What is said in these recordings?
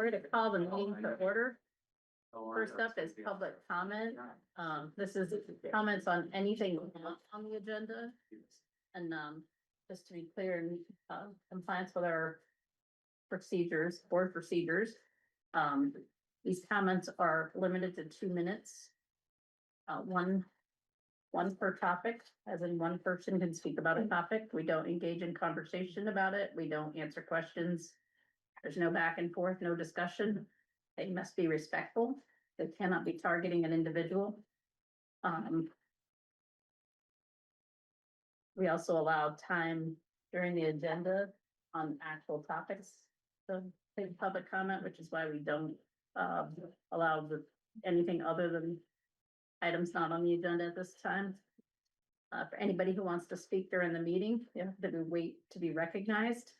We're gonna call the meeting to order. First up is public comment. This is comments on anything not on the agenda. And, just to be clear, in compliance with our procedures, board procedures, these comments are limited to 2 minutes. One per topic, as in one person can speak about a topic. We don't engage in conversation about it. We don't answer questions. There's no back and forth, no discussion. They must be respectful. They cannot be targeting an individual. We also allow time during the agenda on actual topics to take public comment, which is why we don't allow anything other than items not on the agenda at this time. For anybody who wants to speak during the meeting, you have to wait to be recognized.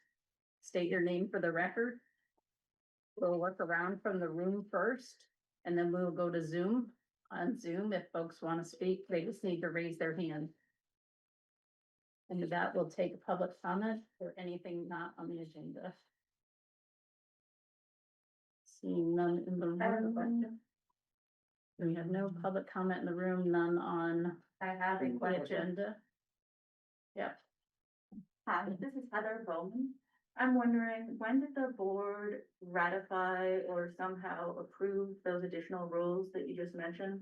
State your name for the record. We'll work around from the room first, and then we'll go to Zoom. On Zoom, if folks want to speak, they just need to raise their hand. And with that, we'll take a public comment for anything not on the agenda. Seeing none in the room. We have no public comment in the room, none on the agenda. Yep. Hi, this is Heather Bowman. I'm wondering, when did the board ratify or somehow approve those additional rules that you just mentioned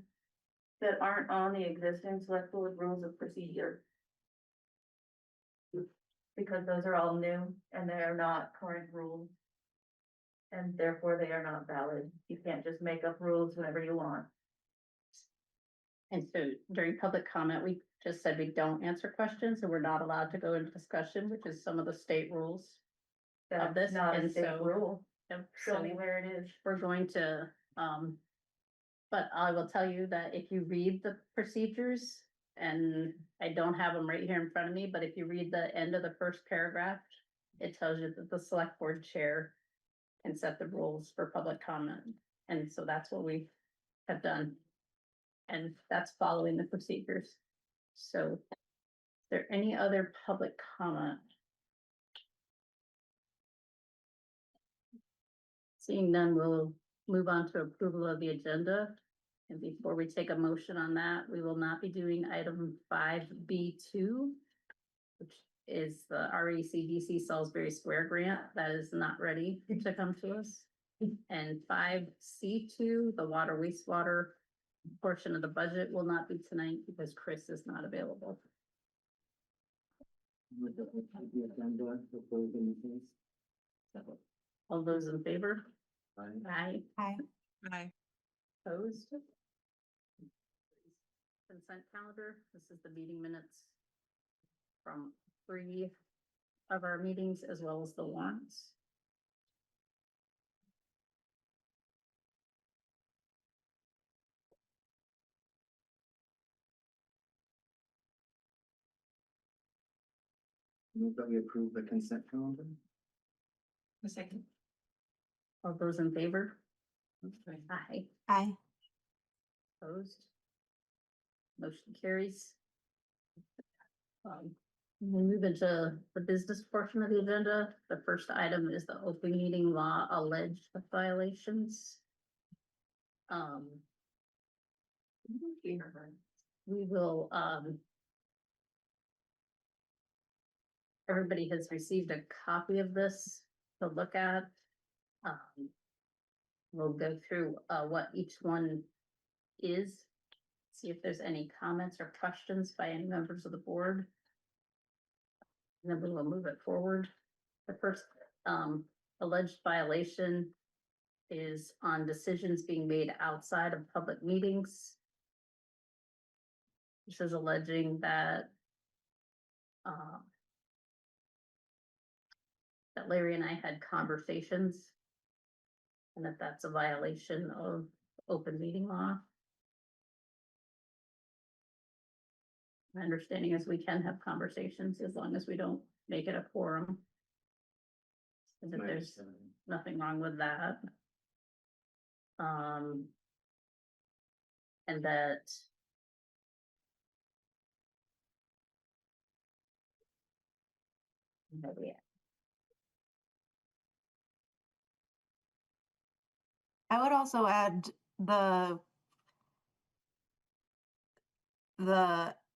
that aren't on the existing select board rules of procedure? Because those are all new and they are not current rules. And therefore they are not valid. You can't just make up rules whenever you want. And so during public comment, we just said we don't answer questions and we're not allowed to go into discussion, which is some of the state rules. Of this, That's not a and state so- rule. Yep, Show so me where it is. we're going to, but I will tell you that if you read the procedures, and I don't have them right here in front of me, but if you read the end of the first paragraph, it tells you that the select board chair can set the rules for public comment. And so that's what we have done. And that's following the procedures. So is there any other public comment? Seeing none, we'll move on to approval of the agenda. And before we take a motion on that, we will not be doing item 5B2, which is the RACDC Salisbury Square grant that is not ready to come to us. And 5C2, the water wastewater portion of the budget will not be tonight because Chris is not available. All those in favor? Aye. Aye. Aye. Opposed? Consent calendar, this is the meeting minutes from 3 of our meetings as well as the warrants. Move that we approve the consent calendar. A second. All those in favor? Aye. Aye. Opposed? Motion carries. We move into the business portion of the agenda. The first item is the open meeting law alleged violations. We will, everybody has received a copy of this to look at. We'll go through what each one is, see if there's any comments or questions by any members of the board. And then we will move it forward. The first alleged violation is on decisions being made outside of public meetings. This is alleging that that Larry and I had conversations and that that's a violation of open meeting law. My understanding is we can have conversations as long as we don't make it a quorum. And that there's nothing wrong with that. And that where we at? I would also add the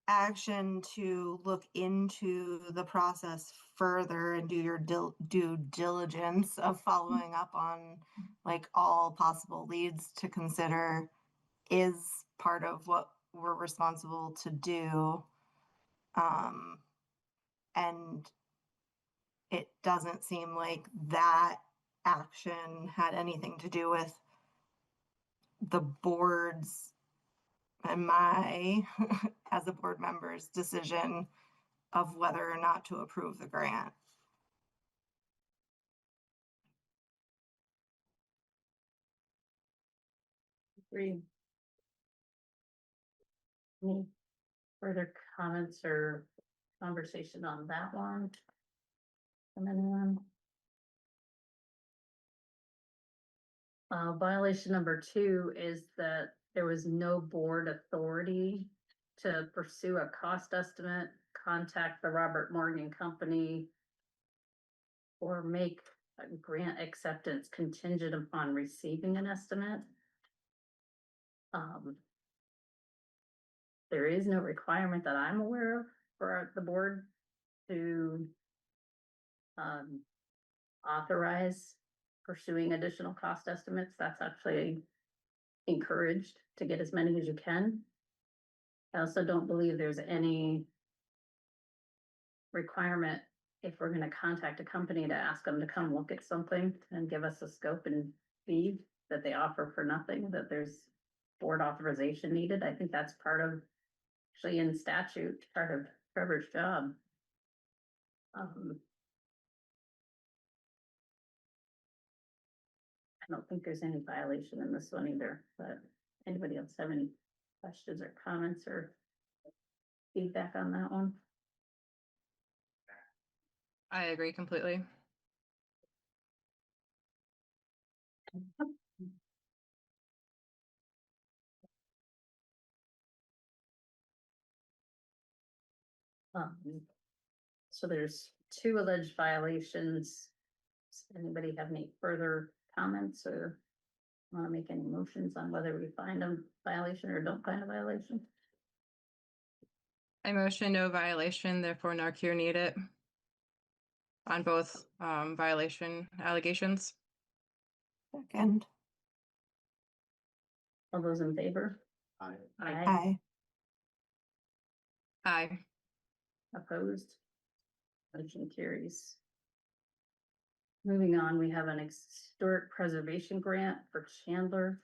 action to look into the process further and do your due diligence of following up on like all possible leads to consider is part of what we're responsible to do. And it doesn't seem like that action had anything to do with the board's and my, as a board member's decision of whether or not to approve the grant. Agree. Any further comments or conversation on that one? From anyone? Violation number 2 is that there was no board authority to pursue a cost estimate, contact the Robert Morgan Company, or make a grant acceptance contingent upon receiving an estimate. There is no requirement that I'm aware of for the board to authorize pursuing additional cost estimates. That's actually encouraged to get as many as you can. I also don't believe there's any requirement if we're gonna contact a company to ask them to come look at something and give us a scope and fee that they offer for nothing, that there's board authorization needed. I think that's part of, actually in statute, part of Trevor's job. I don't think there's any violation in this one either, but anybody else have any questions or comments or feedback on that one? I agree completely. So there's 2 alleged violations. Does anybody have any further comments or want to make any motions on whether we find a violation or don't find a violation? I motion no violation, therefore nor cure need it. On both violation allegations. Second. All those in favor? Aye. Aye. Aye. Opposed? Motion carries. Moving on, we have an historic preservation grant for Chandler.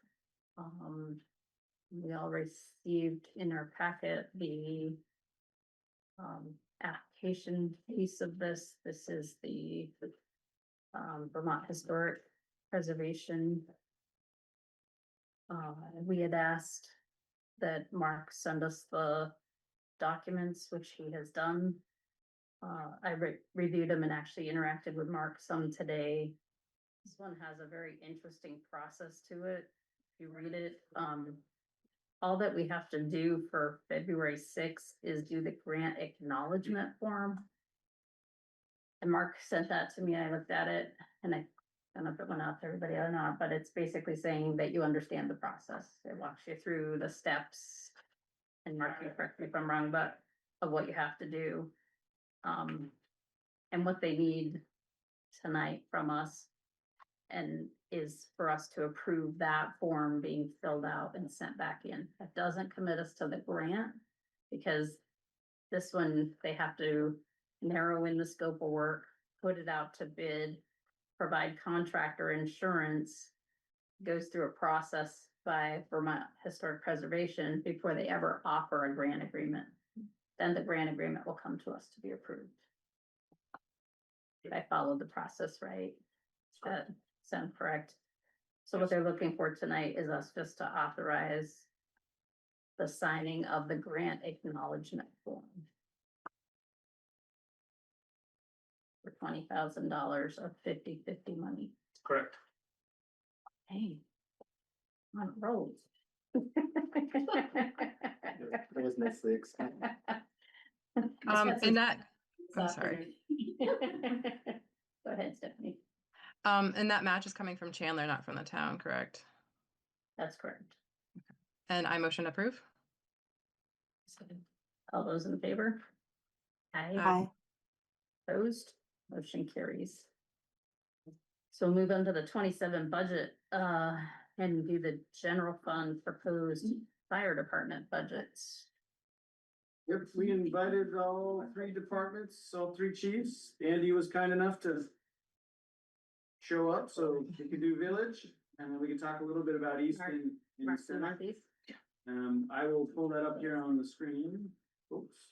We all received in our packet the application piece of this. This is the Vermont Historic Preservation. We had asked that Mark send us the documents, which he has done. I reviewed them and actually interacted with Mark some today. This one has a very interesting process to it. If you read it, all that we have to do for February 6th is do the grant acknowledgement form. And Mark sent that to me. I looked at it and I don't know if it went out to everybody or not, but it's basically saying that you understand the process. It walks you through the steps. And Mark, you correct me if I'm wrong, but of what you have to do. And what they need tonight from us and is for us to approve that form being filled out and sent back in. That doesn't commit us to the grant because this one, they have to narrow in the scope of work, put it out to bid, provide contractor insurance, goes through a process by Vermont Historic Preservation before they ever offer a grant agreement. Then the grant agreement will come to us to be approved. Did I follow the process right? Does that sound correct? So what they're looking for tonight is us just to authorize the signing of the grant acknowledgement form. For $20,000 of 50/50 money. Correct. Hey. On rolls. That was nicely explained. And that, I'm sorry. Go ahead, Stephanie. And that match is coming from Chandler, not from the town, correct? That's correct. And I motion approve. All those in favor? Aye. Aye. Opposed, motion carries. So we'll move on to the 27 budget, and do the general fund proposed fire department budgets. Yep, we invited all three departments, all three chiefs. Andy was kind enough to show up so we could do village, and then we can talk a little bit about East and Mark the Center. Northeast. I will pull that up here on the screen. Oops.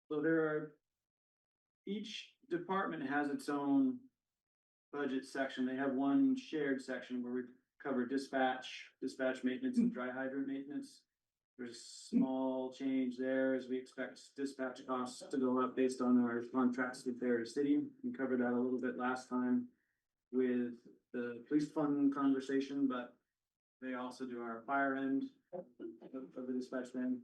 So there are, each department has its own budget section. They have one shared section where we cover dispatch maintenance and dry hydrant maintenance. There's a small change there as we expect dispatch costs to go up based on our contracts with their city. We covered that a little bit last time with the police fund conversation, but they also do our fire end of the dispatch then.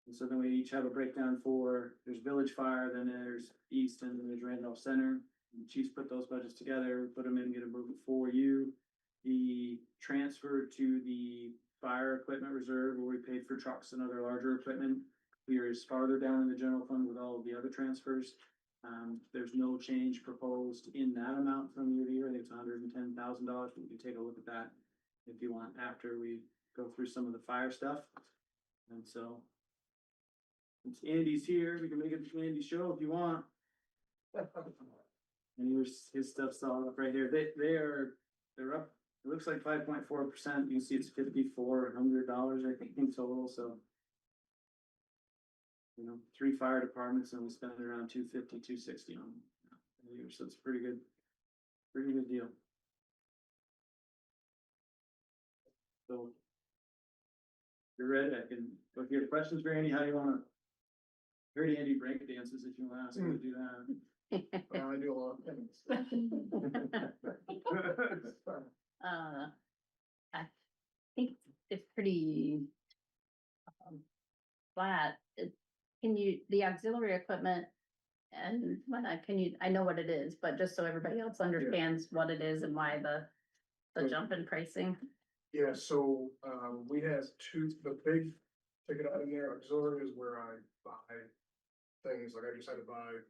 And so then we each have a breakdown for, there's village fire, then there's east, and then there's Randolph Center. And the chiefs put those budgets together, put them in, get them for you. The transfer to the fire equipment reserve where we paid for trucks and other larger equipment. We are farther down in the general fund with all of the other transfers. There's no change proposed in that amount from year to year. I think it's $110,000, but we can take a look at that if you want after we go through some of the fire stuff. And so, since Andy's here, we can make it Andy's show if you want. And his stuff's all up right here. They're up. It looks like 5.4%. You can see it's $5,400, I think, in total. So, you know, 3 fire departments, and we spend around 250, 260 on them a year. So it's pretty good deal. So, if you're ready, I can. If you have questions for Andy, how do you want to? I heard Andy break dances. If you want to ask him to do that. I do a lot of things. I think it's pretty flat. The auxiliary equipment and whatnot, I know what it is, but just so everybody else understands what it is and why the jump in pricing. Yeah, so, we have the big ticket item there, auxiliary is where I buy things, like I just had to buy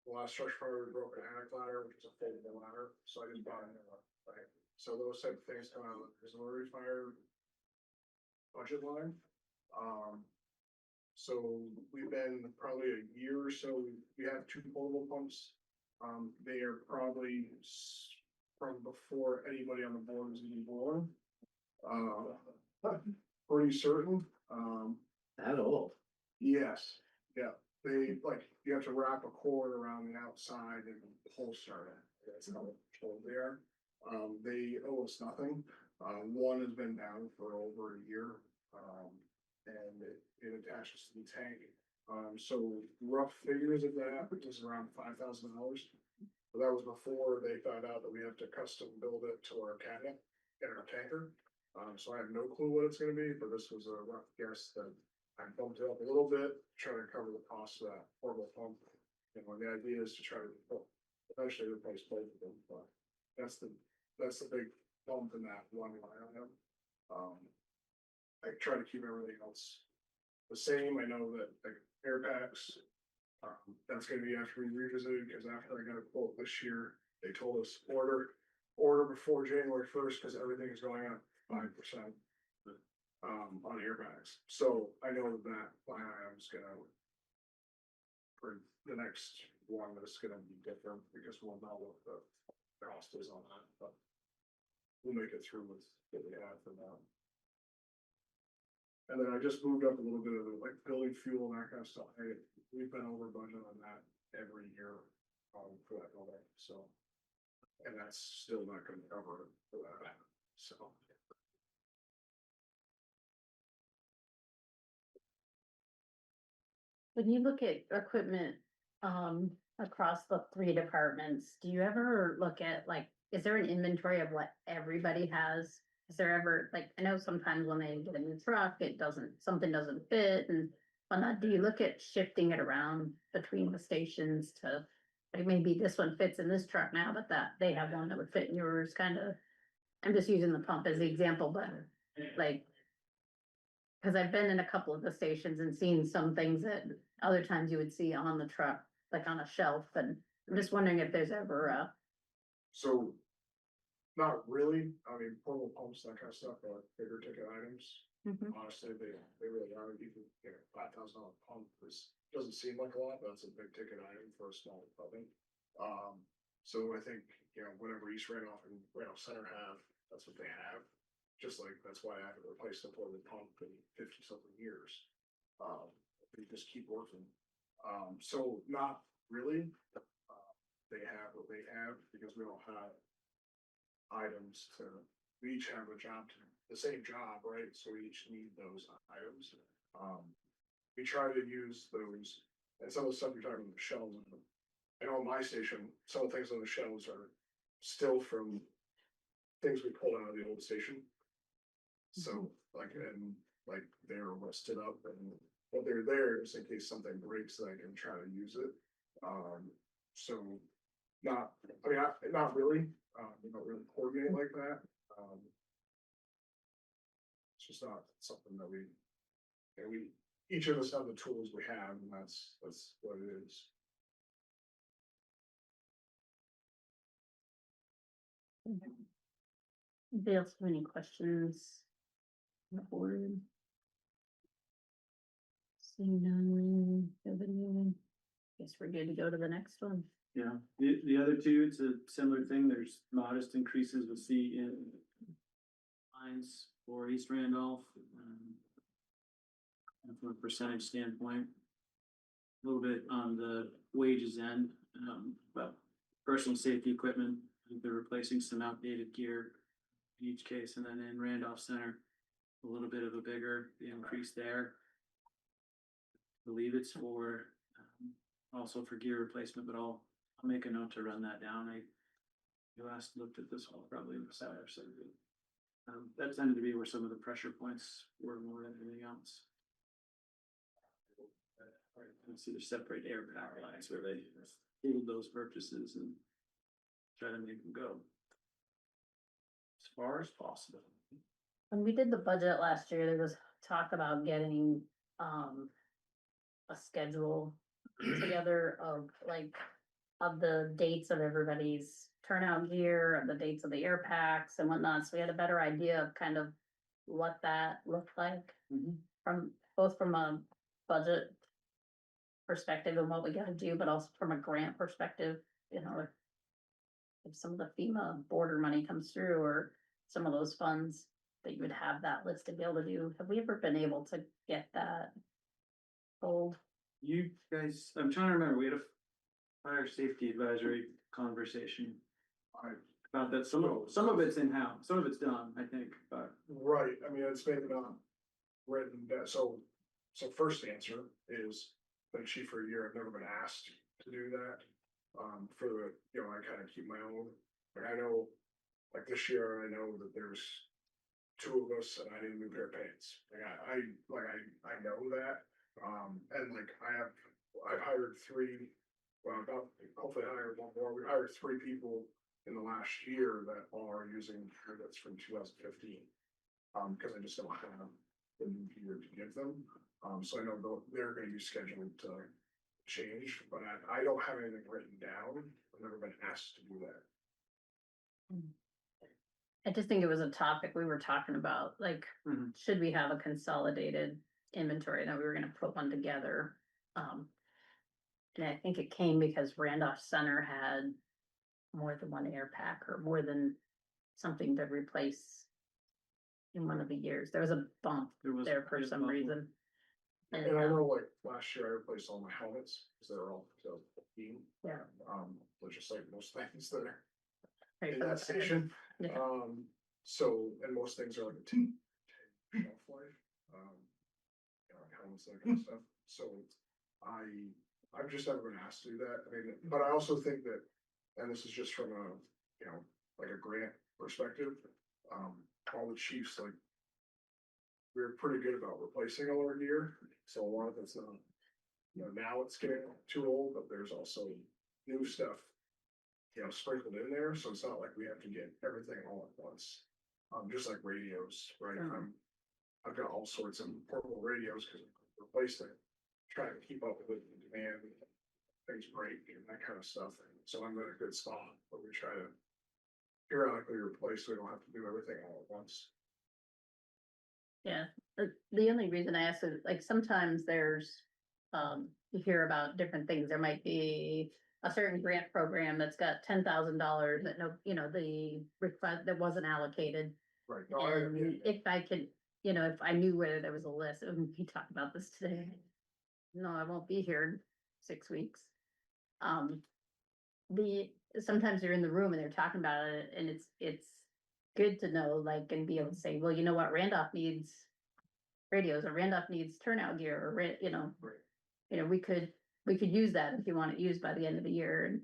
the last structure fire, we broke an attic ladder, which is a foldable ladder, so I just bought it, right? So those type of things come out of the auxiliary fire budget line. So we've been probably a year or so, we have 2 portable pumps. They are probably from before anybody on the board was even born. Pretty certain, That old. yes, yeah, they, like, you have to wrap a cord around the outside and pull start it, that's how old they are. They owe us nothing, one has been down for over a year, and it attaches to the tank. So rough figures of that is around $5,000, but that was before they found out that we have to custom build it to our cabinet in our tanker. So I have no clue what it's gonna be, but this was a rough guess that I bumped it up a little bit, trying to cover the cost of that portable pump. And the idea is to try to eventually replace both of them, but that's the big bump in that one line item. I try to keep everything else the same. I know that like air packs, that's gonna be after we revisited, because after I got a quote this year, they told us order before January 1st, because everything is going up 5%. On air packs, so I know that line item's gonna, for the next one, that's gonna be different, because we'll know what the cost is on that, but we'll make it through with what we have for now. And then I just moved up a little bit of the, like, building fuel and that kind of stuff. We've been over budget on that every year, for that building, so. And that's still not gonna cover it for that, so. When you look at equipment, across the 3 departments, do you ever look at, like, is there an inventory of what everybody has is there ever, like, I know sometimes when they get a new truck, something doesn't fit and whatnot, do you look at shifting it around between the stations to, like, maybe this one fits in this truck now, but that they have one that would fit in yours, kind of. I'm just using the pump as the example, but like, cause I've been in a couple of the stations and seen some things that other times you would see on the truck, like on a shelf, and I'm just wondering if there's ever a, So, not really, I mean, portable pumps, that kind of stuff, are like bigger ticket items. Mhm. Honestly, they really are, you can, $5,000 pump doesn't seem like a lot, but it's a big ticket item for a small department. So I think, whatever East Randolph and Randolph Center have, that's what they have. Just like, that's why I haven't replaced a portable pump in 50-something years. They just keep working. So not really. They have what they have because we don't have items we each have the same job, right? So we each need those items. We try to use those, and some of the stuff you're talking about, the shelves. I know on my station, some of the things on the shelves are still from things we pulled out of the old station. So they're listed up, and what they're there is in case something breaks, that I can try to use it. So not really, we don't really coordinate like that. It's just not something that each of us have the tools we have, and that's what it is. anybody else have any questions? on the board? Seeing none, nobody, guess we're good to go to the next one. Yeah, the other two, it's a similar thing, there's modest increases we'll see in lines for East Randolph. And from a percentage standpoint, a little bit on the wages end, but personal safety equipment, I think they're replacing some outdated gear in each case, and then in Randolph Center, a little bit of a bigger increase there. I believe it's for, also for gear replacement, but I'll make a note to run that down. You last looked at this one probably in the summer, so that tended to be where some of the pressure points were more than anything else. Let's either separate air power lines where they hold those purchases and try to make them go as far as possible. When we did the budget last year, there was talk about getting, a schedule together of of the dates of everybody's turnout gear, of the dates of the air packs and whatnot, so we had a better idea of kind of what that looked like. Both from a budget perspective and what we gotta do, but also from a grant perspective, if some of the FEMA border money comes through, or some of those funds, that you would have that list to be able to do. Have we ever been able to get that gold? You guys, I'm trying to remember, we had a fire safety advisory conversation about that. Some of it's in-house, some of it's done, I think, but. Right, I mean, it's maybe not written down, so first answer is, been chief for a year, I've never been asked to do that. I kind of keep my own, like I know, like this year, I know that there's two of us and I need a new pair of pants. I know that, and I've hired three, hopefully hired one more, we hired 3 people in the last year that are using permits from 2015. Cause I just don't have the new gear to give them. So I know they're gonna be scheduled to change, but I don't have anything written down. I've never been asked to do that. I just think it was a topic we were talking about, should we have a consolidated inventory, that we were gonna put one together? And I think it came because Randolph Center had more than one air pack, or more than something to replace in one of the years. There was a bump there for some reason. And I know last year I replaced all my helmets, because they were all 2015. Yeah. Which is like most things that are Right, in for the that station. Yeah. And most things are like a 10 shelf life. Helmets, that kind of stuff. So I've just never been asked to do that. I mean, but I also think that, and this is just from a, like a grant perspective, all the chiefs, like, we're pretty good about replacing all our gear, so a lot of it's not, you know, now it's getting too old, but there's also new stuff, you know, sprinkled in there, so it's not like we have to get everything all at once. Just like radios, right? I've got all sorts of portable radios because I'm replacing it, trying to keep up with the demand, things break and that kind of stuff. So I'm in a good spot, but we try to periodically replace, so we don't have to do everything all at once. Yeah, the only reason I ask is, like, sometimes there's, you hear about different things, there might be a certain grant program that's got $10,000 that no, you know, the request that wasn't allocated. Right. And if I could, you know, if I knew whether there was a list, we talked about this today. No, I won't be here in 6 weeks. Sometimes you're in the room and they're talking about it, and it's good to know, like, and be able to say, well, you know what, Randolph needs radios, or Randolph needs turnout gear, or you know, Right. you know, we could use that if you want it used by the end of the year. And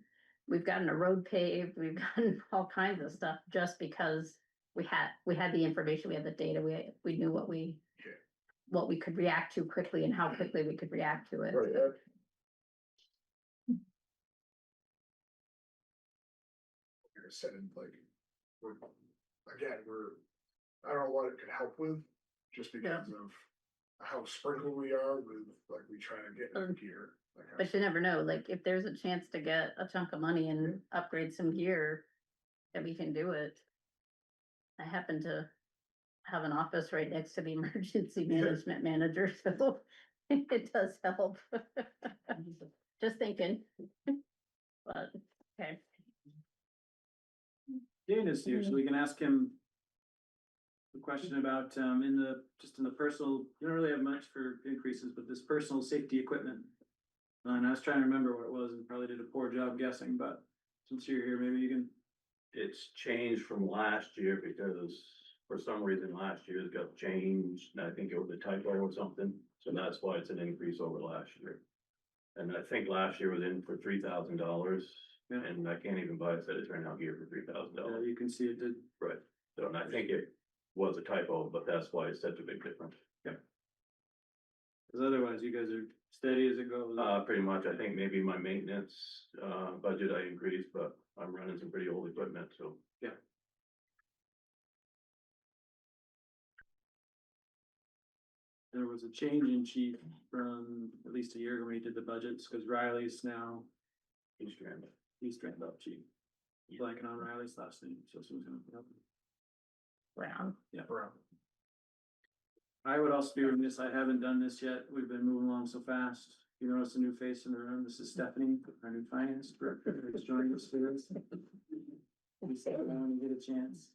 we've gotten a road paved, we've gotten all kinds of stuff just because we had the information, we had the data, we knew what we could react to quickly and how quickly we could react to it. Right. Like I said, like, I don't know what it could help with, just because of how sprinkled we are with, like, we try to get new gear. But you never know, like, if there's a chance to get a chunk of money and upgrade some gear, that we can do it. I happen to have an office right next to the emergency management manager, so it does help. Just thinking. But, okay. Dana's here, so we can ask him a question about, in the personal, you don't really have much for increases, but this personal safety equipment. And I was trying to remember what it was and probably did a poor job guessing, but since you're here, maybe you can. It's changed from last year because for some reason last year it got changed, and I think it was a typo or something, so that's why it's an increase over last year. And I think last year was in for $3,000, Yeah. and I can't even buy a set of turnout gear for $3,000. You can see it did. Right, so, and I think it was a typo, but that's why it's such a big difference. Cause otherwise you guys are steady as it goes. Pretty much, I think maybe my maintenance, budget I increased, but I'm running some pretty old equipment, so. There was a change in chief from at least a year ago when he did the budgets, cause Riley's now East Randolph. East Randolph chief. Blanking on Riley's last name, so someone's gonna help him. Brown. Yeah, Brown. I would also be remiss, I haven't done this yet, we've been moving along so fast. You notice a new face in the room, this is Stephanie, our new finance director, who's joining us for this. We sit down and get a chance.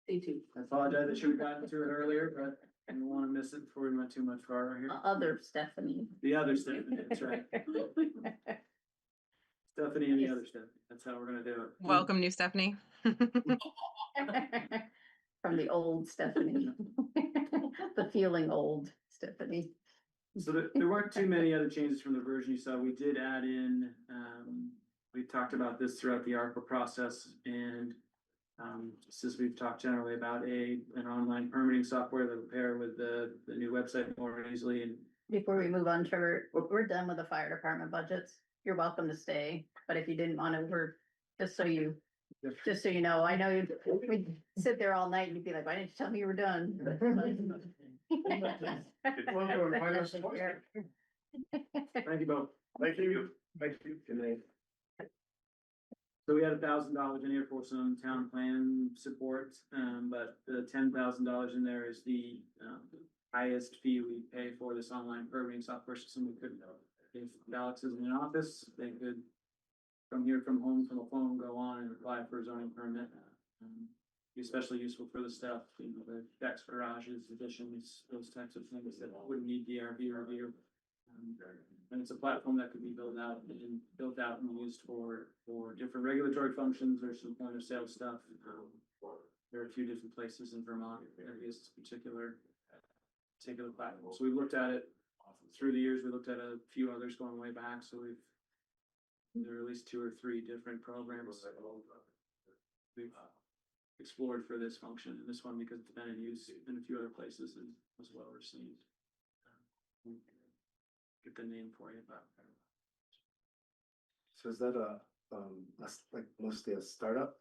Me too. I apologize, I should have gotten to it earlier, but I don't wanna miss it before we went too much farther here. Other Stephanie. The other Stephanie, that's right. Stephanie and the other Stephanie, that's how we're gonna do it. Welcome, new Stephanie. From the old Stephanie. The feeling old Stephanie. So there weren't too many other changes from the version you saw. We did add in, we talked about this throughout the ARPA process, and just as we've talked generally about an online permitting software that will pair with the new website more easily. And Before we move on, Trevor, we're done with the fire department budgets. You're welcome to stay, but if you didn't want to, just so you know, I know we'd sit there all night and you'd be like, why didn't you tell me you were done? thank you both. Thank you. Thank you. Good night. So we had $1,000 in here for some town plan support, but the $10,000 in there is the highest fee we pay for this online permitting software system. We could, if Alex is in an office, they could from here from home, from a phone, go on and apply for a zoning permit. Be especially useful for the stuff, you know, the decks, garages, additions, those types of things that wouldn't need DRB review. And it's a platform that could be built out and used for different regulatory functions or some point of sale stuff. There are a few different places in Vermont areas, particular platform. So we looked at it through the years. We looked at a few others going way back. So there are at least 2 or 3 different programs we've explored for this function, and this one, because it's been in use in a few other places and was well received. Get the name for you, but. So is that like mostly a startup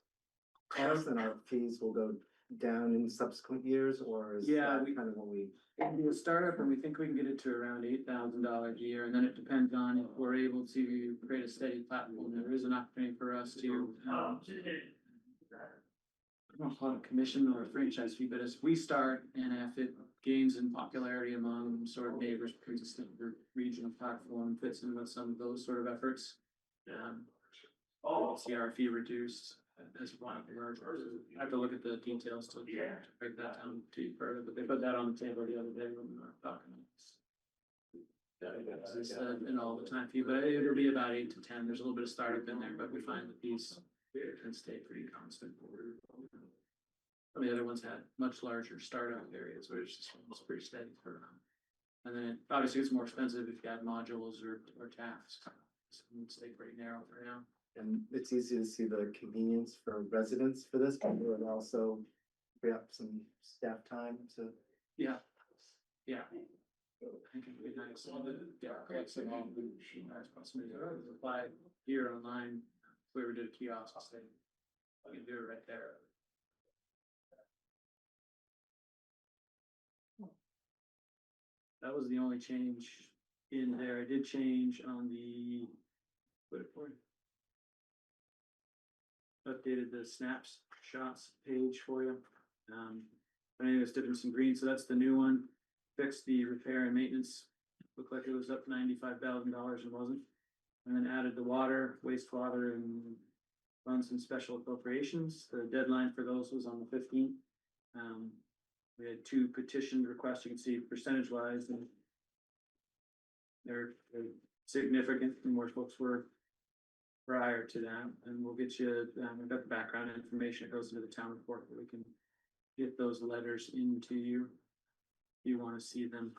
cost and our fees will go down in subsequent years, or is Yeah, that we- kind of what we? It'd be a startup, and we think we can get it to around $8,000 a year, and then it depends on if we're able to create a steady platform. There is an opportunity for us to. I don't call it a commission or a franchise fee, but as we start and if it gains in popularity among sort of neighbors, because it's the regional platform fits in with some of those sort of efforts. We'll see our fee reduced as one of the mergers. I have to look at the details to break that down to you further, but they put that on the table the other day when we were talking. It's an all the time fee, but it'll be about 8 to 10. There's a little bit of startup in there, but we find that these can stay pretty constant. Some of the other ones had much larger startup areas, where it's just it's pretty steady for them. And then obviously it's more expensive if you add modules or tasks. So it would stay pretty narrow for now. And it's easy to see the convenience for residents for this, but it would also free up some staff time to. Yeah. Yeah. I think it'd be nice. Yeah, collect some all the nice possibilities. Apply here online. If we ever did a kiosk, say, you can do it right there. That was the only change in there. I did change on the. Wait for it. Updated the snaps shots page for you. I think it's difference in green, so that's the new one. Fixed the repair and maintenance. Looked like it was up $95,000 and wasn't. And then added the water, wastewater, and funds and special appropriations. The deadline for those was on the 15th. We had 2 petition requests. You can see percentage wise, and they're significant from where folks were prior to that. And we'll get you, we've got the background information. It goes into the town report, but we can get those letters into you if you want to see them.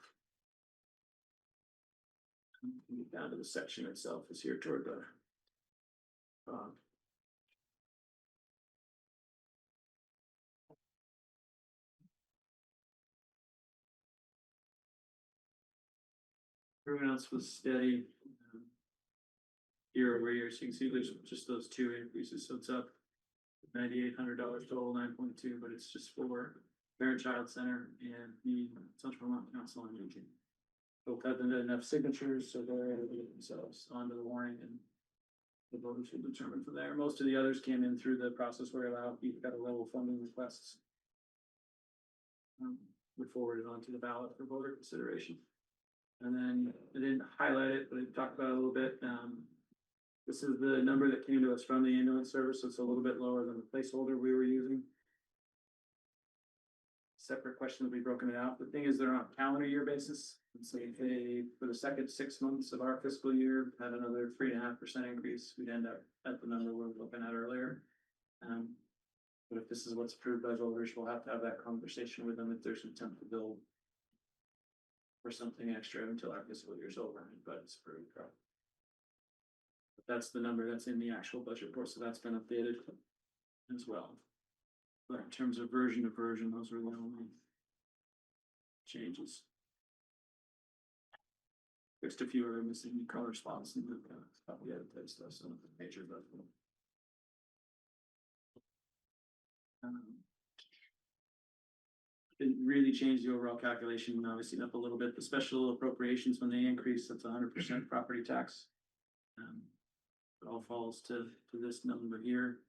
Down to the section itself is here toward the everyone else was steady year over year. So you can see there's just those 2 increases. So it's up $9,800 total, 9.2, but it's just for Parent-Child Center and the Central Vermont Council on Aging. Both had enough signatures, so they're able to get themselves onto the warning, and the voters will determine from there. Most of the others came in through the process where you've got a level funding requests. We forwarded onto the ballot for voter consideration. And then I didn't highlight it, but I talked about it a little bit. This is the number that came to us from the ambulance service, so it's a little bit lower than the placeholder we were using. Separate question will be broken it out. The thing is, they're on a calendar year basis. And so if they, for the second 6 months of our fiscal year, had another 3.5% increase, we'd end up at the number we were looking at earlier. But if this is what's approved by voters, we'll have to have that conversation with them if there's an attempt to build for something extra until our fiscal year's over, but it's approved. But that's the number that's in the actual budget report, so that's been updated as well. But in terms of version to version, those are the only changes. Fixed a few other missing color spots and the other type stuff, some of the major, but. Didn't really change the overall calculation, obviously up a little bit. The special appropriations, when they increase, that's 100% property tax. It all falls to this number here.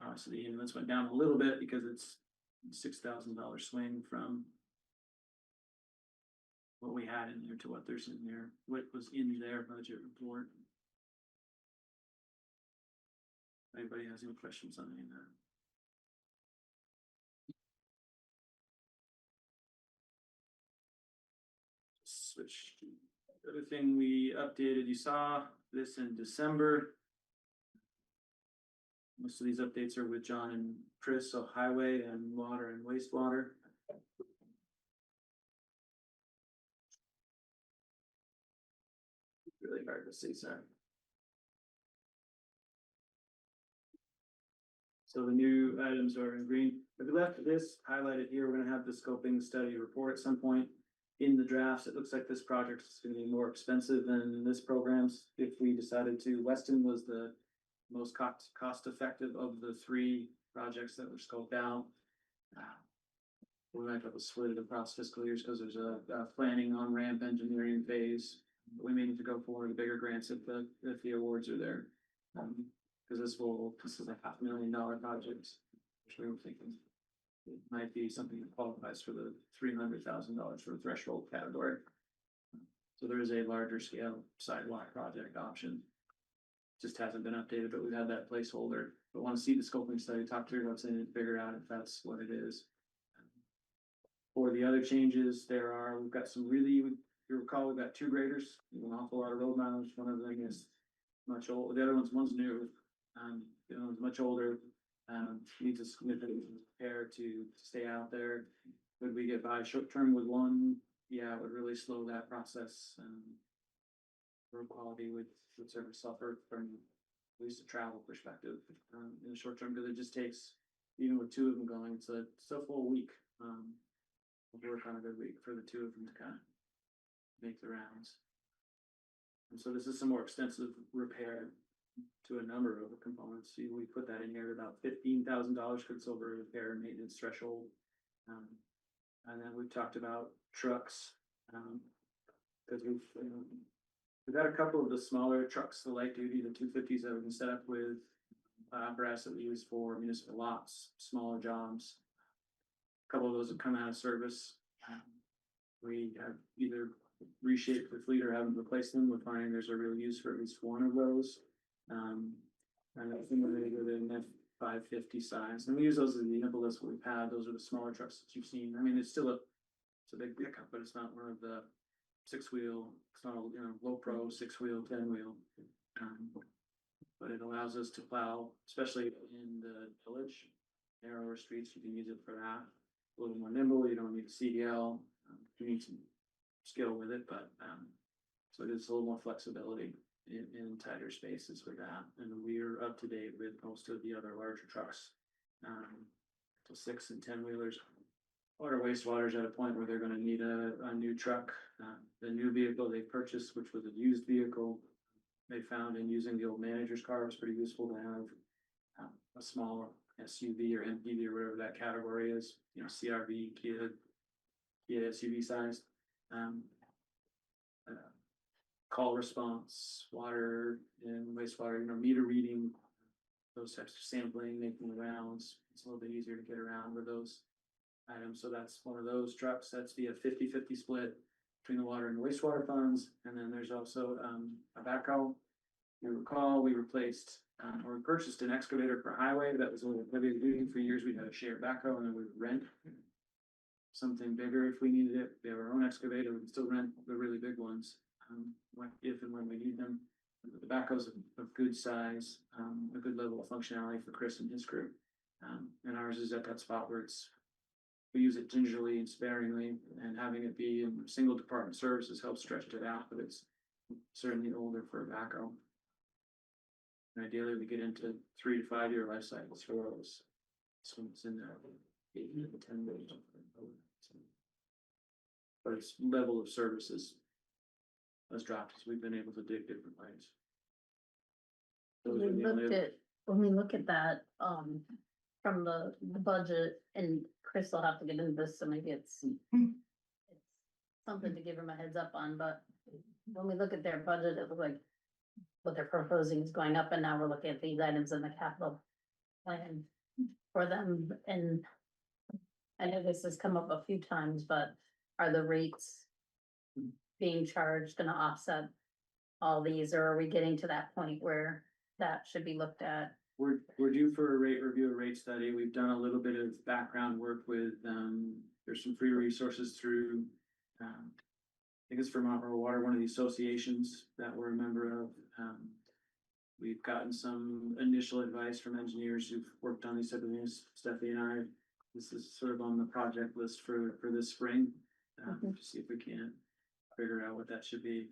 Obviously the ambulance went down a little bit because it's $6,000 swing from what we had in there to what there's in there, what was in their budget report. Anybody has any questions on any of that? Switch. The other thing we updated, you saw this in December. Most of these updates are with John and Chris, so highway and water and wastewater. Really hard to see, sorry. So the new items are in green. If we left this highlighted here, we're gonna have the scoping study report at some point. In the drafts, it looks like this project is gonna be more expensive than this program's. If we decided to, Weston was the most cost effective of the three projects that were scoped out. We might have to split it across fiscal years because there's a planning on ramp engineering phase. We may need to go for the bigger grants if the awards are there. Cause this is a $500,000 project, which we were thinking. It might be something that qualifies for the $300,000 for the threshold category. So there is a larger scale sidewalk project option. Just hasn't been updated, but we've had that placeholder, but want to see the scoping study, talk through what's in it, figure out if that's what it is. For the other changes, we've got some really, if you recall, we've got two graders, an awful lot of road mileage. One of them is much old, the other one's new. The other one's much older, needs a significant repair to stay out there. Would we get by short term with one? Yeah, it would really slow that process. Road quality would certainly suffer from at least a travel perspective, in the short term, because it just takes, even with two of them going, it's a full week. We'll work on a good week for the two of them to kind of make the rounds. And so this is some more extensive repair to a number of the components. See, we put that in here at about $15,000 because it's over repair and maintenance threshold. And then we've talked about trucks, because we've got a couple of the smaller trucks, the light duty, the 250s that we can set up with brass that we use for municipal lots, smaller jobs. A couple of those have come out of service. We have either reshaped the fleet or haven't replaced them. We're finding there's a real use for at least one of those. And I think we're with an F550 size, and we use those as the impetus we've had. Those are the smaller trucks that you've seen. I mean, it's a big pickup, but it's not one of the 6-wheel. It's not a low pro 6-wheel, 10-wheel. But it allows us to plow, especially in the village, narrower streets. You can use it for that. A little more nimble. You don't need a CDL. You need some skill with it, but so there's a little more flexibility in tighter spaces with that. And we're up to date with most of the other larger trucks. So 6 and 10 wheelers. Water wastewater is at a point where they're going to need a new truck. The new vehicle they purchased, which was a used vehicle, they found in using the old manager's car was pretty useful to have a small SUV or MPV or whatever that category is. CRV, Kia SUV size. Call response, water and wastewater, meter reading, those types of sampling, making the rounds. It's a little bit easier to get around with those items. So that's one of those trucks. That's the 50-50 split between the water and the wastewater funds. And then there's also a backhoe. You recall we replaced or we purchased an excavator for highway that was a little heavy duty. For years we had a shared backhoe and then we would rent something bigger if we needed it. We have our own excavator. We can still rent the really big ones if and when we need them. The backhoes of good size, a good level of functionality for Chris and his crew. And ours is at that spot where we use it gingerly and sparingly, and having it be in single department services helps stretch it out, but it's certainly older for a backhoe. And ideally we get into 3 to 5 year life cycles for those. This one's in there 8 to 10 years. But its level of services has dropped as we've been able to dig different ways. When we look at that, from the budget, and Chris will have to get into this, so maybe it's something to give him a heads up on, but when we look at their budget, it looks like what they're proposing is going up, and now we're looking at these items in the capital plan for them. And I know this has come up a few times, but are the rates being charged gonna offset all these, or are we getting to that point where that should be looked at? We're due for a rate review, a rate study. We've done a little bit of background work with, there's some free resources through, I think it's Vermont Rural Water, one of the associations that we're a member of. We've gotten some initial advice from engineers who've worked on these type of things. Stephanie and I, this is sort of on the project list for this spring, to see if we can figure out what that should be.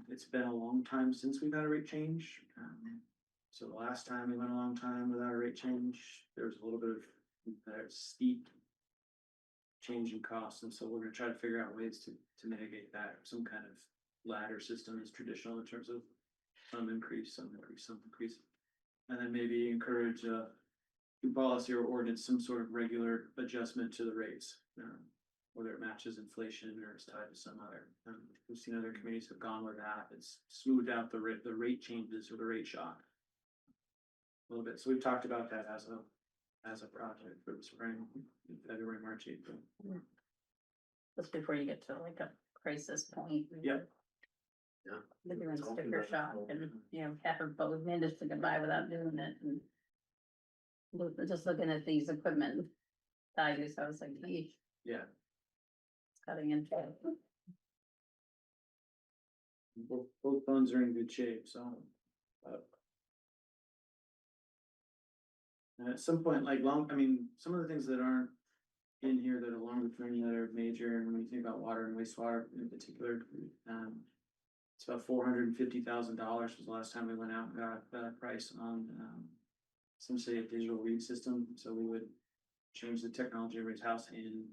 It's been a long time since we've had a rate change. So the last time we went a long time without a rate change, there was a little bit of that steep change in costs, and so we're gonna try to figure out ways to mitigate that. Some kind of ladder system is traditional in terms of some increase, some increase, some increase. And then maybe encourage in policy or ordinance, some sort of regular adjustment to the rates. Whether it matches inflation or is tied to some other, we've seen other communities have gone with that, it's smoothed out the rate changes or the rate shock. A little bit, so we've talked about that as a project for the spring, February, March, April. Just before you get to like a crisis point. Yep. Yeah. If you're in Talking sticker about shock it. and, half of both managed to get by without doing it and. Just looking at these equipment values, I was like, geez, Yeah, it's cutting into it. both funds are in good shape, so. And at some point, like some of the things that aren't in here that are longer term that are major, and when you think about water and wastewater in particular, it's about $450,000 was the last time we went out and got a price on, essentially a digital read system, so we would change the technology of his house, and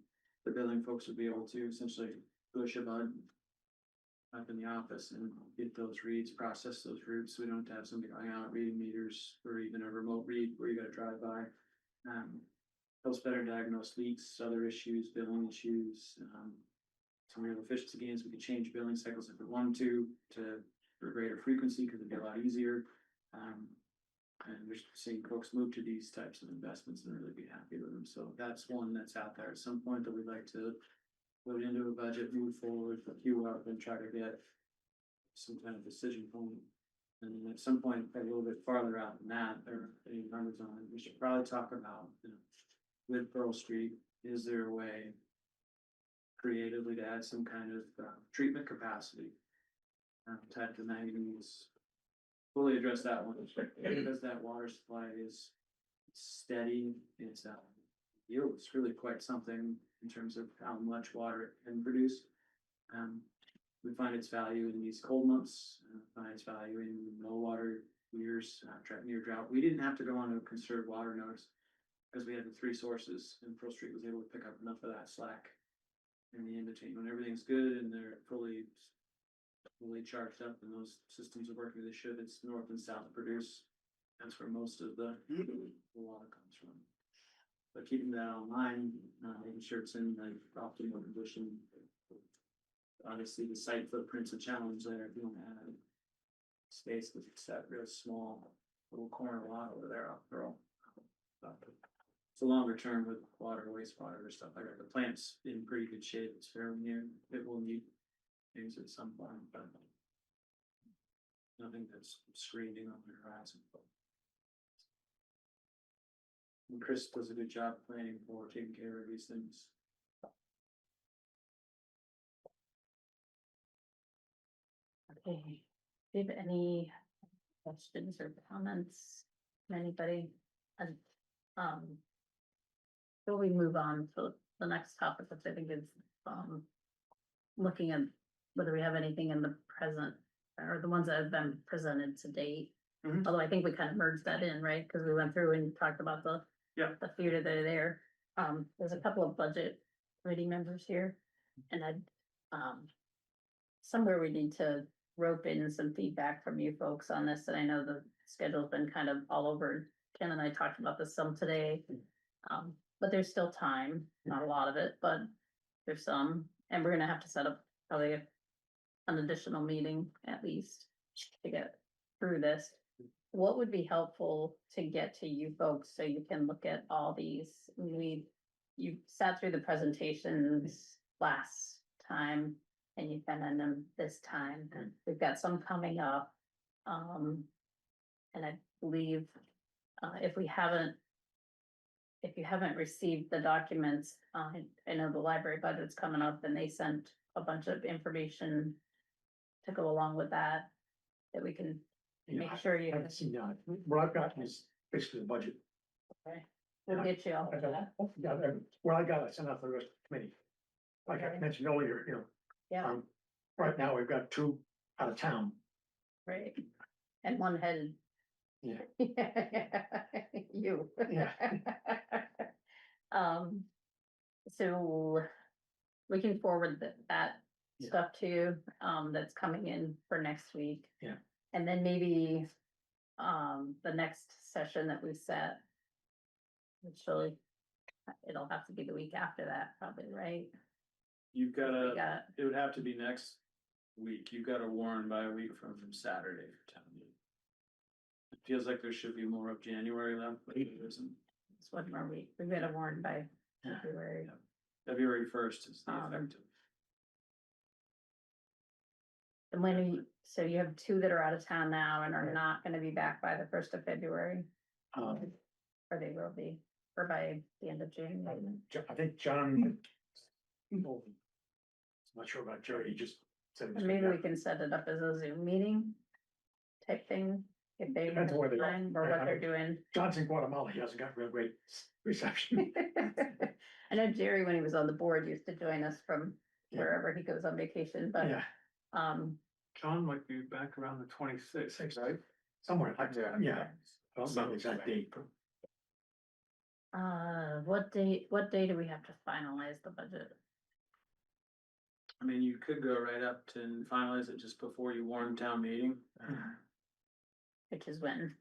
the billing folks would be able to essentially push a button up in the office and get those reads, process those reads, so we don't have to have somebody going out reading meters or even a remote read where you gotta drive by. Helps better diagnose leaks, other issues, billing issues, some real efficiency gains. We could change billing cycles if we wanted to for greater frequency, because it'd be a lot easier. And we're seeing folks move to these types of investments and really be happy with them. So that's one that's out there at some point that we'd like to put into a budget, move forward, queue up and try to get some kind of decision point. And then at some point, a little bit farther out than that, or any numbers on it, we should probably talk about, with Pearl Street, is there a way creatively to add some kind of treatment capacity tied to manganese? Fully address that one, because that water supply is steady, it's yields really quite something in terms of how much water it can produce. We find its value in these cold months, find its value in low water years, near drought. We didn't have to go on a conserved water notice because we had the 3 sources, and Pearl Street was able to pick up enough of that slack in the in-between when everything's good and they're fully charged up and those systems are working as they should. It's north and south produce. That's where most of the water comes from. But keeping that online, making sure it's in like optimal condition. Obviously, the site footprint's a challenge there. If you don't have space, because it's that real small little corner lot over there off Pearl. It's a longer term with water, wastewater, or stuff like that. The plant's in pretty good shape. It's fairly new. It will need things at some point, but nothing that's screaming on the horizon. And Chris does a good job planning for taking care of these things. Okay, do you have any questions or comments from anybody? And, before we move on to the next topic, which I think is, looking at whether we have anything in the present, or the ones that have been presented to date. Mhm. Although I think we kind of merged that in, right? Because we went through and talked about the theater that are there. There's a couple of budget committee members here, and somewhere we need to rope in some feedback from you folks on this, and I know the schedule's been kind of all over. Ken and I talked about this some today. But there's still time, not a lot of it, but there's some, and we're gonna have to set up probably an additional meeting at least to get through this. What would be helpful to get to you folks so you can look at all these? You sat through the presentations last time and you've been in them this time, and we've got some coming up. And I believe, if you haven't received the documents, I know the library budget's coming up and they sent a bunch of information to go along with that, that we can make sure I you. haven't seen that. What I've got is basically the budget. Okay. We'll get you all I of got- that. yeah, what I got, I sent out to the rest of the committee. Like I Okay. mentioned earlier, Yeah, right now we've got 2 out of town. right. And one headed Yeah. You. Yeah. So we can forward that Yeah. stuff to you, that's coming in for next week. Yeah. And then maybe, the next session that we set. Actually, it'll have to be the week after that, probably, right? You've got We to, got, it would have to be next week. You've got to warn by a week from Saturday for town meeting. It feels like there should be more of January left, but it isn't. it's one more week, we've got to warn by February. February 1st is the Um, effective. And when are you, so you have two that are out of town now and are not gonna be back by the 1st of February, or they will be, or by the end of January. I think John. I'm not sure about Jerry, he just said. And maybe we can set it up as a Zoom meeting type thing, if they Depends on where they are. time or what they're doing. John's in Guatemala, he hasn't got real great reception. I know Jerry, when he was on the board, used to join us from Yeah. wherever he goes on vacation, but, Yeah, John might be back around the 26th, right? somewhere like that, yeah. I don't know the exact date, but what day do we have to finalize the budget? I mean, you could go right up to finalize it just before you warn town meeting. Which is when?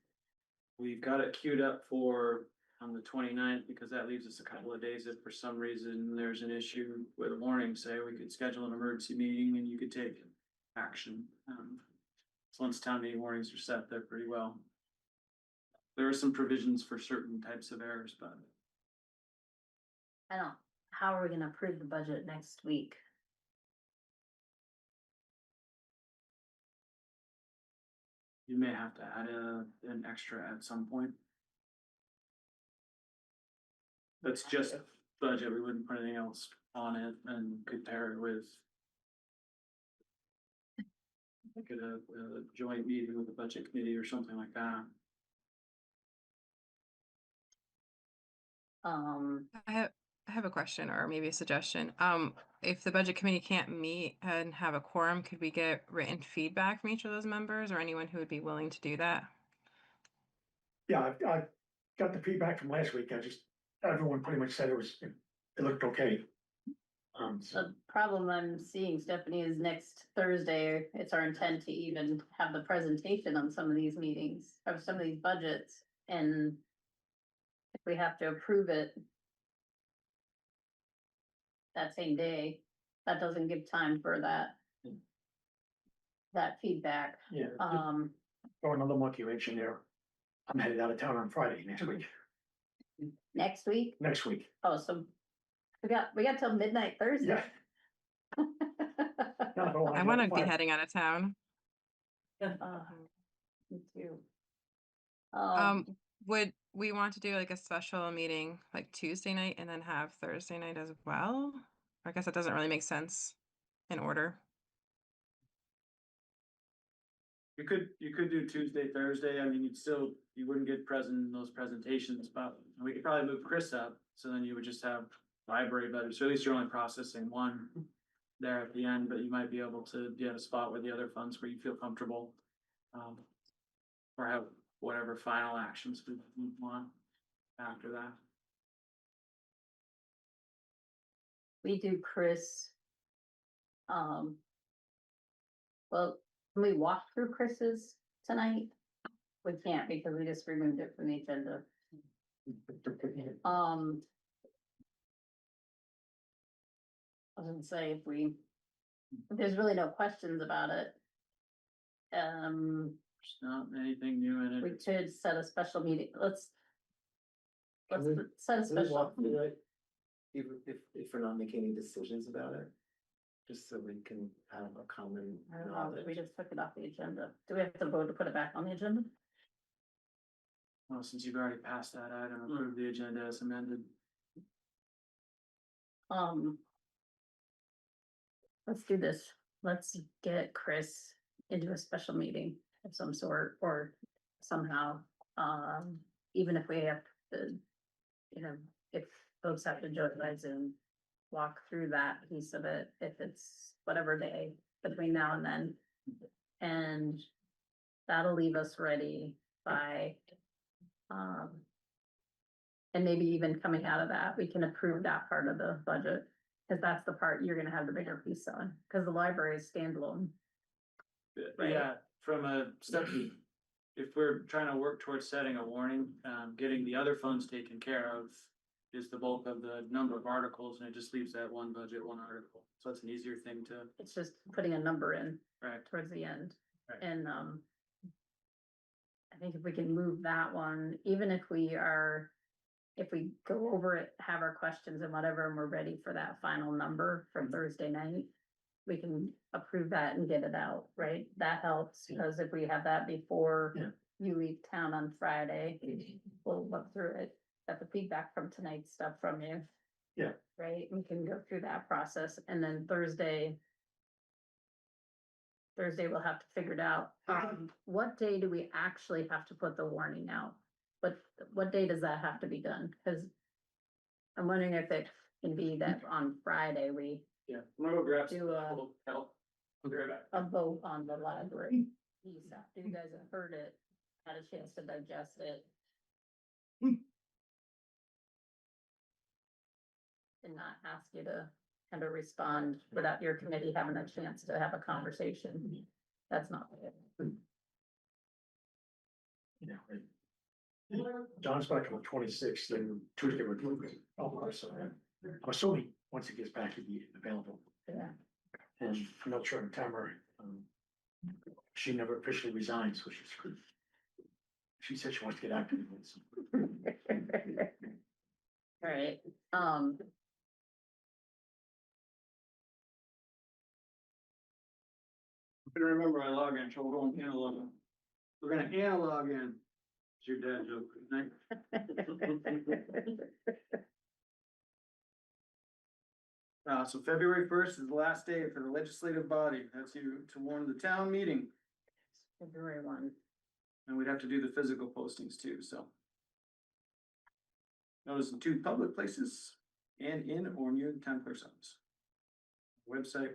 We've got it queued up for on the 29th because that leaves us a couple of days. If for some reason there's an issue with a warning, say, we could schedule an emergency meeting and you could take action. So once town meeting warnings are set, they're pretty well. There are some provisions for certain types of errors, but I don't, how are we gonna approve the budget next week? you may have to add an extra at some point. That's just budget. We wouldn't put anything else on it and compare it with like a joint meeting with the budget committee or something like that. I have a question or maybe a suggestion. If the budget committee can't meet and have a quorum, could we get written feedback from each of those members or anyone who would be willing to do that? yeah, I got the feedback from last week, everyone pretty much said it looked okay. So, The problem I'm seeing, Stephanie, is next Thursday, it's our intent to even have the presentation on some of these meetings, of some of these budgets, and if we have to approve it that same day, that doesn't give time for that feedback. yeah, throw Um, another monkey wrench in there. I'm headed out of town on Friday next week, next week, Oh, so we got till midnight Thursday. yeah. I want to be heading out of town. Me too. Would we want to do like a special meeting like Tuesday night and then have Thursday night as well? I guess that doesn't really make sense in order. You could do Tuesday, Thursday. I mean, you wouldn't get present in those presentations, but we could probably move Chris up. So then you would just have library budget. So at least you're only processing one there at the end, but you might be able to be at a spot with the other funds where you feel comfortable. Or have whatever final actions we want after that. We do Chris. Well, can we walk through Chris's tonight? We can't because we just removed it from the agenda. I was gonna say if there's really no questions about it. There's not anything new in We it. could set a special meeting, let's Can we- set a Can we special. walk through it, even if we're not making any decisions about it? Just so we can have a common I don't know, we knowledge. just took it off the agenda. Do we have to vote to put it back on the agenda? Well, since you've already passed that item, approve the agenda as amended. Let's do this. Let's get Chris into a special meeting of some sort or somehow, even if we have to, if folks have to join by Zoom, walk through that piece of it, if it's whatever day between now and then. And that'll leave us ready ratify. And maybe even coming out of that, we can approve that part of the budget, because that's the part you're gonna have the bigger piece on, because the library is standalone. Right. Yeah, from a step, if we're trying to work towards setting a warning, getting the other funds taken care of is the bulk of the number of articles, and it just leaves that one budget, one article. So it's an easier thing to, It's just putting a number in right, towards the end. Right. And, I think if we can move that one, even if we go over it, have our questions and whatever, and we're ready for that final number from Thursday night, we can approve that and get it out, right? That helps, because if we have that before Yeah. you leave town on Friday, we'll look through it, got the feedback from tonight's stuff from you. Yeah. Right, we can go through that process, and then Thursday we'll have to figure it out. What day do we actually have to put the warning out? What day does that have to be done? Cause I'm wondering if it can be that on Friday, we yeah. I'm gonna go grab some Do, help. I'll be right back. a vote on the library piece after you guys have heard it, had a chance to digest it. And not ask you to kind of respond without your committee having a chance to have a conversation. That's not good. Yeah, right. John's back on the 26th, and Tuesday we're moving. So I'm assuming once he gets back, he'll be available. Yeah. And I'm not sure on Tamara, she never officially resigned, so she said she wants to get active in this. All right, I'm gonna remember my login, so we're going analog. We're gonna analog in. It's your dad joke, right? So February 1st is the last day for the legislative body. That's to warn the town meeting. February 1. And we'd have to do the physical postings too, so. Notice in 2 public places and in or near the town clerk's office. Website,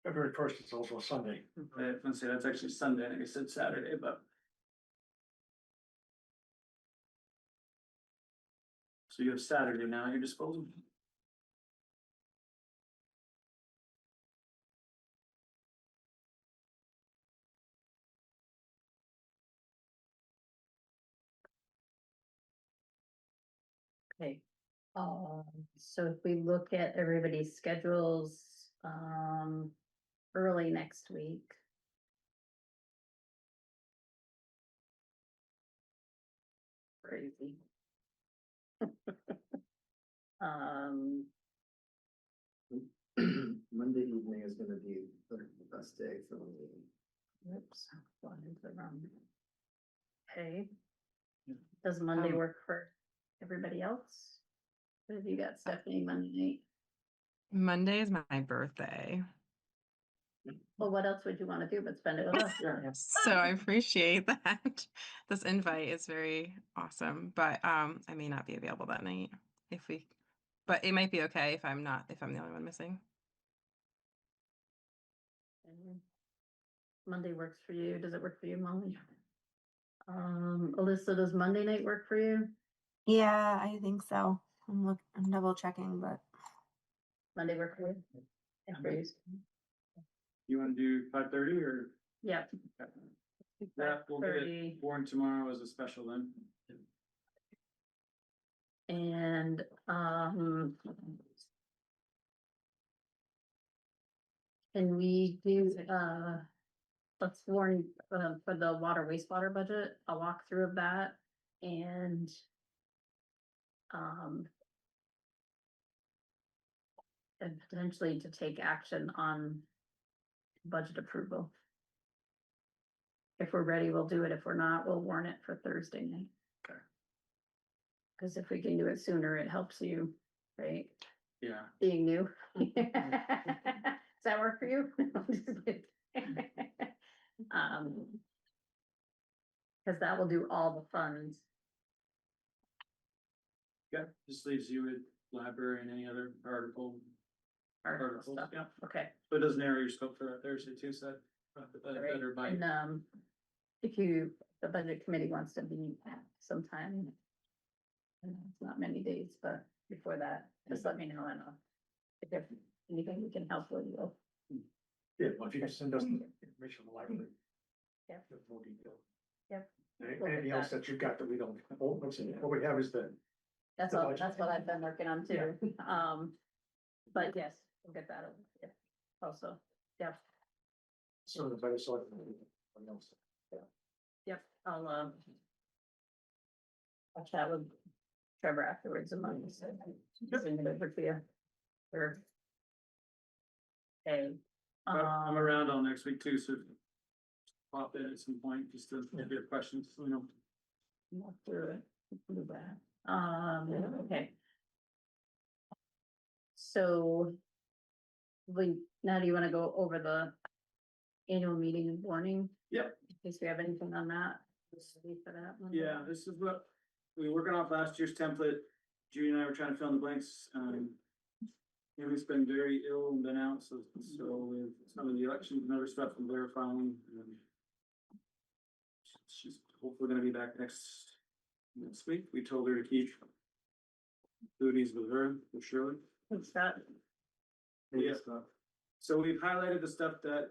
February 1st is also a Sunday. I was gonna say that's actually Sunday, I think I said Saturday, but. So you have Saturday now at your disposal. Okay, so if we look at everybody's schedules, early next week. Crazy. Um, Monday evening is gonna be the best day for me. oops, going into the wrong. Okay. Does Monday work for everybody else? What have you got, Stephanie, Monday night? Monday is my birthday. Well, what else would you want to do but spend it with us? So I appreciate that. This invite is very awesome, but I may not be available that night but it might be okay if I'm the only one missing. Monday works for you. Does it work for you, Molly? Alyssa, does Monday night work for you? Yeah, I think so. I'm double checking, but Monday work for you? Yeah, for you. You wanna do 5:30 or? Yeah. That will get it 5:30. warned tomorrow as a special then. And, can we do, let's warn, for the water wastewater budget, a walkthrough of that and, and potentially to take action on budget approval. If we're ready, we'll do it. If we're not, we'll warn it for Thursday night. Okay. Cause if we can do it sooner, it helps you, right? Yeah. Being new. Does that work for you? Cause that will do all the funds. Yeah, just leaves you with library and any other article. Article Articles, stuff. yeah. Okay, But it does narrow your scope for that Thursday too, so that Better bite. And, if the budget committee wants to be sometime. It's not many days, but before that, just let me know and if there's anything we can help with, you'll. Yeah, well, if you can send us the information on the library. Yeah. With more detail. Yep. Anything else that you've got that we don't, what we have is the, That's The all, budget. that's what I've been working on too. But yes, we'll get that over, yeah, also, yep, sort of the better sort of. What else? yep, I'll chat with Trevor afterwards and let me send it over to you. Or. Okay. I'm around all next week too, so pop in at some point, just to get questions, you know. Walk through it, do that. Okay. So. Now do you wanna go over the annual meeting warning? Yep. In case we have anything on that. Just leave for that one. Yeah, this is what, we were working off last year's template. Judy and I were trying to fill in the blanks. Amy's been very ill and been out, so with some of the elections and other stuff and verifying. She's hopefully gonna be back next week. We told her to keep duties with her, with Shirley. What's that? Yeah. So we've highlighted the stuff that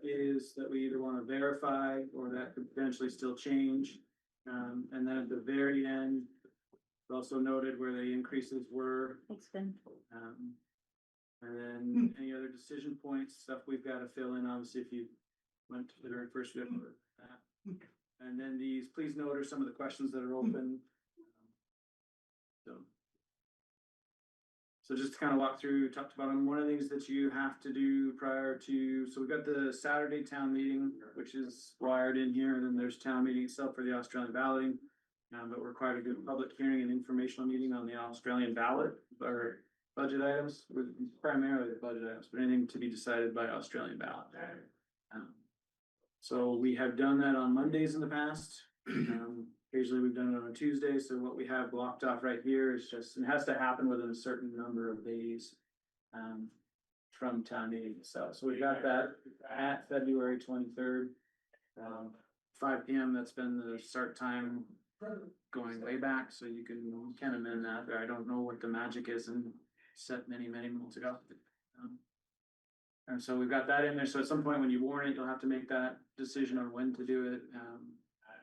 we either want to verify or that could potentially still change. And then at the very end, we also noted where the increases were. Thanks, Ben. And then any other decision points, stuff we've got to fill in, obviously, if you went to the very first bit of that. And then these, please note are some of the questions that are open. So just to kind of walk through top to bottom, one of the things that you have to do prior to, so we've got the Saturday town meeting, which is wired in here, and then there's town meeting itself for the Australian balloting. But we're required to do a public hearing and informational meeting on the Australian ballot or budget items, primarily the budget items, but anything to be decided by Australian ballot. So we have done that on Mondays in the past. Occasionally we've done it on a Tuesday, so what we have blocked off right here is just, it has to happen within a certain number of days. From town meeting itself, so we got that at February 23rd. 5 PM, that's been the start time going way back, so you can amend that, I don't know what the magic is and set many months ago. And so we've got that in there, so at some point when you warn it, you'll have to make that decision on when to do it.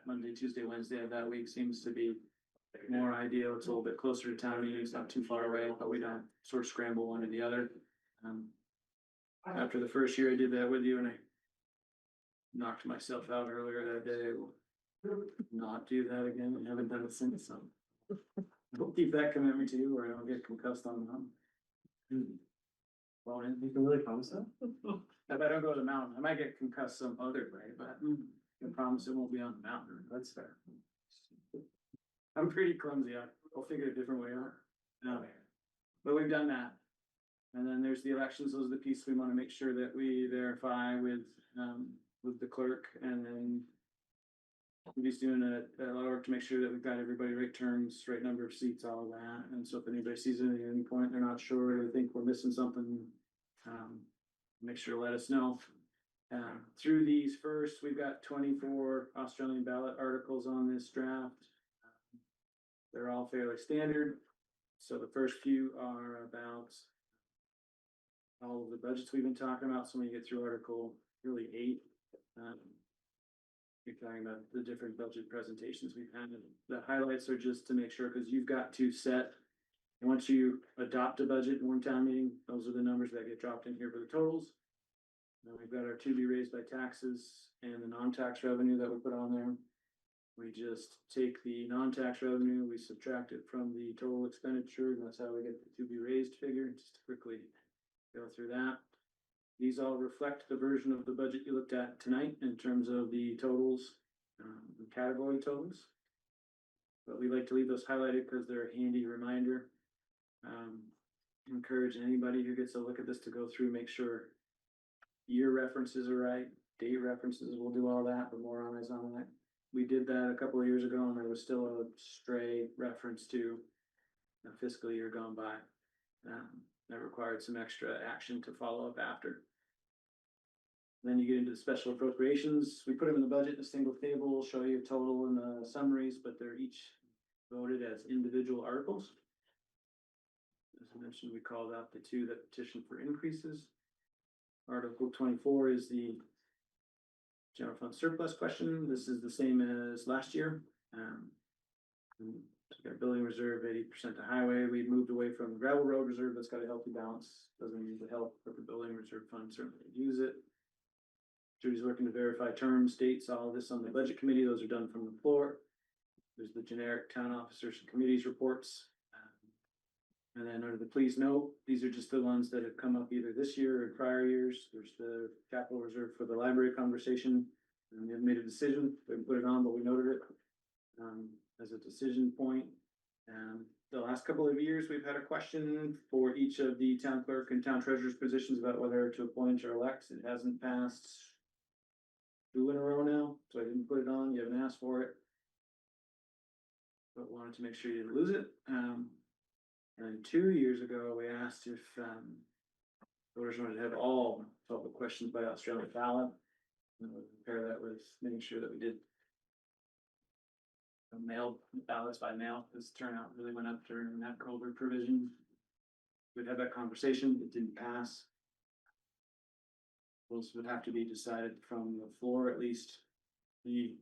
Monday, Tuesday, Wednesday of that week seems to be more ideal. It's a little bit closer to town meeting. It's not too far away, but we don't sort of scramble one or the other. After the first year I did that with you and I knocked myself out earlier that day. I will not do that again. I haven't done it since, so. We'll keep that commitment to you or I don't get concussed on the mountain. Well, You can really promise that? if I don't go to the mountain, I might get concussed some other way, but I promise it won't be on the mountain. That's fair. I'm pretty clumsy. I'll figure a different way out. But we've done that. And then there's the elections. Those are the pieces we want to make sure that we verify with the clerk and then we're just doing a lot of work to make sure that we've got everybody right terms, right number of seats, all of that. And so if anybody sees anything at any point, they're not sure, they think we're missing something, make sure to let us know. Through these first, we've got 24 Australian ballot articles on this draft. They're all fairly standard. So the first few are about all of the budgets we've been talking about. So when you get through article really 8, you're talking about the different budget presentations we've had. The highlights are just to make sure, because you've got to set, and once you adopt a budget in one town meeting, those are the numbers that get dropped in here for the totals. Then we've got our to be raised by taxes and the non-tax revenue that we put on there. We just take the non-tax revenue, we subtract it from the total expenditure, and that's how we get the to be raised figure. Just to quickly go through that. These all reflect the version of the budget you looked at tonight in terms of the totals, the category totals. But we like to leave those highlighted because they're a handy reminder. Encourage anybody who gets a look at this to go through, make sure year references are right, date references, we'll do all that, but more eyes on that. We did that a couple of years ago and there was still a stray reference to a fiscal year gone by. That required some extra action to follow up after. Then you get into the special appropriations. We put them in the budget in a single table, show you a total and the summaries, but they're each voted as individual articles. As I mentioned, we called out the two that petition for increases. Article 24 is the general fund surplus question. This is the same as last year. We got building reserve 80% to highway. We moved away from the gravel road reserve. That's got a healthy balance. Doesn't need the help, but the building reserve fund certainly could use it. Judy's working to verify terms, dates, all of this on the budget committee. Those are done from the floor. There's the generic town officers and committees reports. And then under the please note, these are just the ones that have come up either this year or prior years. There's the capital reserve for the library conversation. And we haven't made a decision. We haven't put it on, but we noted it as a decision point. And the last couple of years, we've had a question for each of the town clerk and town treasurer's positions about whether to appoint or elect. It hasn't passed 2 in a row now, so I didn't put it on. You haven't asked for it. But wanted to make sure you didn't lose it. And 2 years ago, we asked if voters wanted to have all public questions by Australian ballot. And we'll compare that with making sure that we did mail ballots by mail, because turnout really went up during that colder provision. We'd have that conversation, it didn't pass. Those would have to be decided from the floor, at least the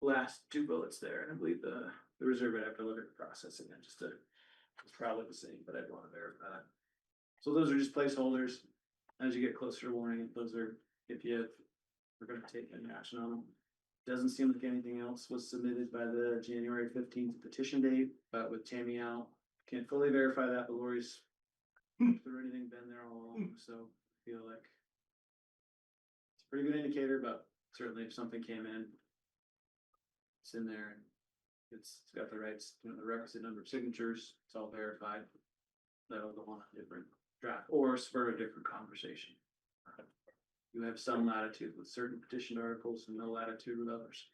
last 2 bullets there, and I believe the reserve would have to look at the process again, just to, it's probably the same, but I'd want to verify that. So those are just placeholders. As you get closer to warning, those are, if we're gonna take any action on them. Doesn't seem like anything else was submitted by the January 15th petition date, but with Tammy out, can't fully verify that, but Lori's through anything been there all along, so I feel like it's a pretty good indicator, but certainly if something came in, it's in there and it's got the rights, the requisite number of signatures, it's all verified. That'll go on a different draft or spur a different conversation. You have some latitude with certain petition articles and no latitude with others.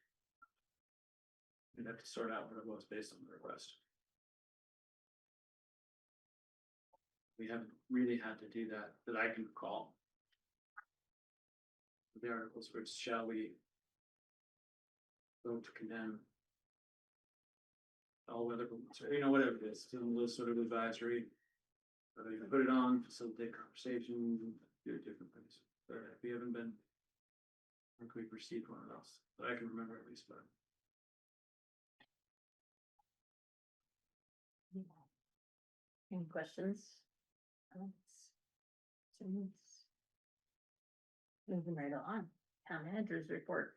You'd have to sort out what it was based on the request. We haven't really had to do that I can recall. The articles which shall we vote to condemn all weather, whatever it is, some of those sort of advisory. Whether you can put it on, facilitate conversation, do different things. But if we haven't been, I think we've received one of those that I can remember at least, but. Any questions? Moving right on, town manager's report.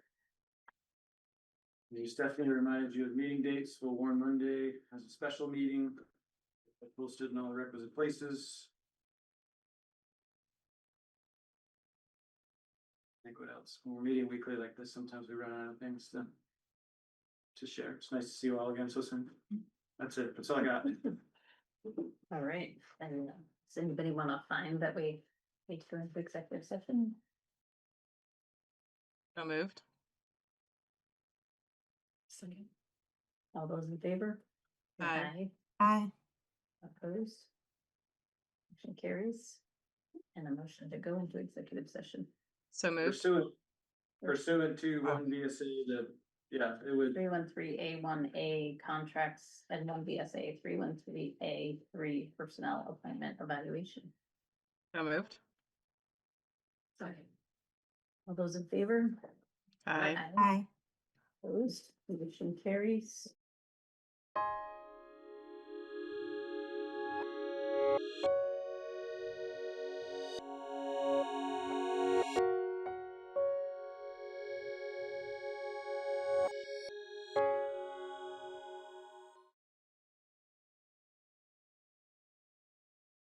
Stephanie reminded you of meeting dates. We'll warn Monday as a special meeting. Posted in all the requisite places. I think what else? When we're meeting weekly like this, sometimes we run out of things to share. It's nice to see you all again so soon. That's it. That's all I got. All right, and does anybody want to find that we need to go into executive session? So moved. Second. All those in favor? Aye. Aye. Opposed? Motion carries. And a motion to go into executive session. So moved. Pursuant to one VSA it would. 313A1A contracts and 1 VSA 313A3 personnel appointment evaluation. So moved. Sorry. All those in favor? Aye. Aye. Opposed? Motion carries.